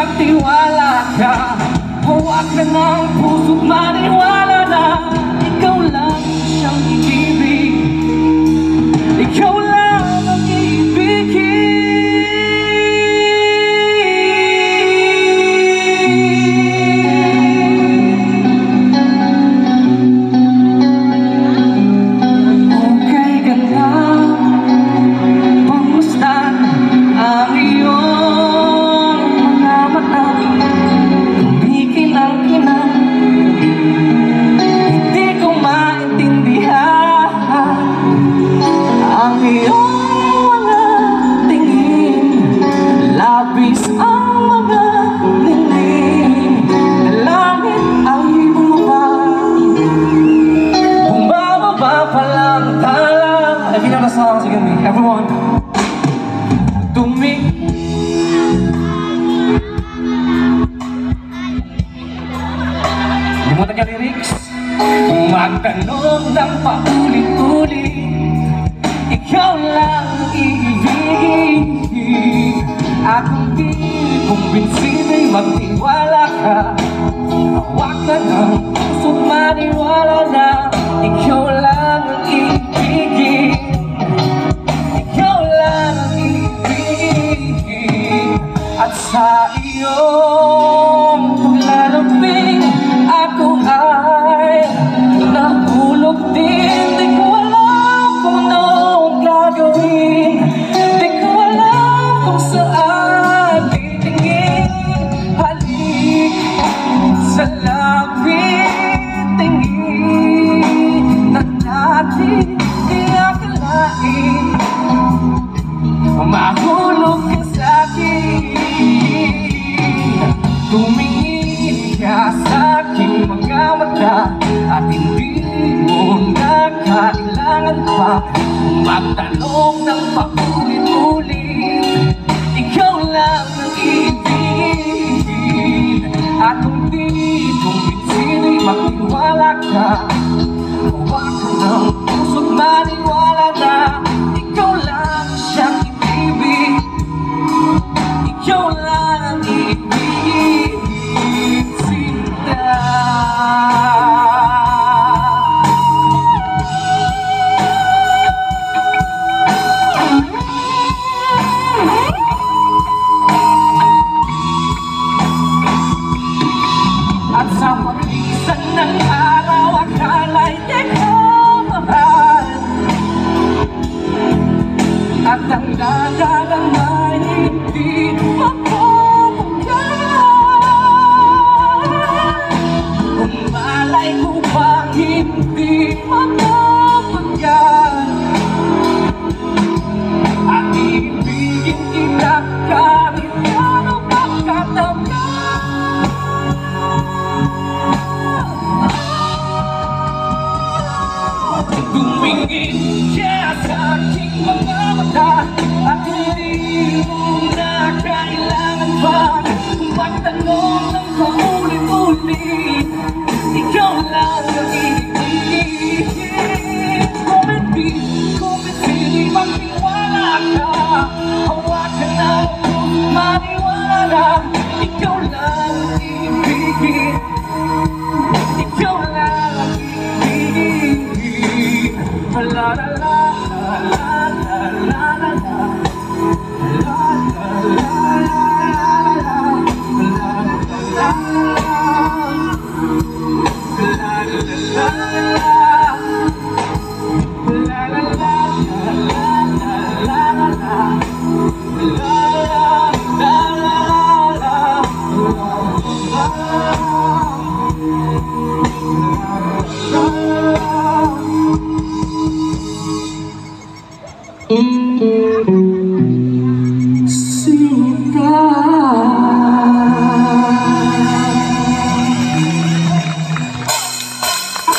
magtiwala ka. Huwag ka ng puso't maniwala na ikaw lang siyang ibig. Ikaw lang ang ibigin. Okay ka na, pamustan ang iyong mga mata. Kumikinang-kinang, hindi ko maintindihan ang iyong mga tingin. Labis ang mga ningning na langit ay bumababa pa lang tala. If you know the song, sing with me, everyone. Limutan niyo lyrics. Magtanong ng paulit-ulit, ikaw lang ang ibigin. Akong di kumbinsi'y magtiwala ka. Hawak ka ng puso't maniwala na ikaw lang ang ibigin. Ikaw lang ang ibigin. At sa iyong paglalambing ako ay nahulog din. Di ko alam kung anong gagawin. Di ko alam kung saan titingin. Halik sa lapit, tingin na natin di akalain. Mahulog ka sa'kin. Tumingin ka sa'king mga mata at hindi mo na kailangan pa magtanong ng paulit-ulit. Ikaw lang ang ibigin. At kung di kumbinsi'y magtiwala ka. Huwag ka ng puso't maniwala na ikaw lang siyang ibig. Ikaw lang ang ibig, sinta. At sa paglisan ng araw, akala'y di ko mahal. At ang dadalang ay hindi mapapagyan. Kung malay ko bang hindi mapapagyan. At ibigin kita kahit ano pagkatagal. Tumingin siya sa aking mga mata at hindi mo na kailangan pa magtanong ng paulit-ulit. Ikaw lang ang ibigin. Kumbinsi'y magtiwala ka. Hawak ka na kung maniwala. Ikaw lang ang ibigin. Ikaw lang ang ibigin. La la la la la la la la.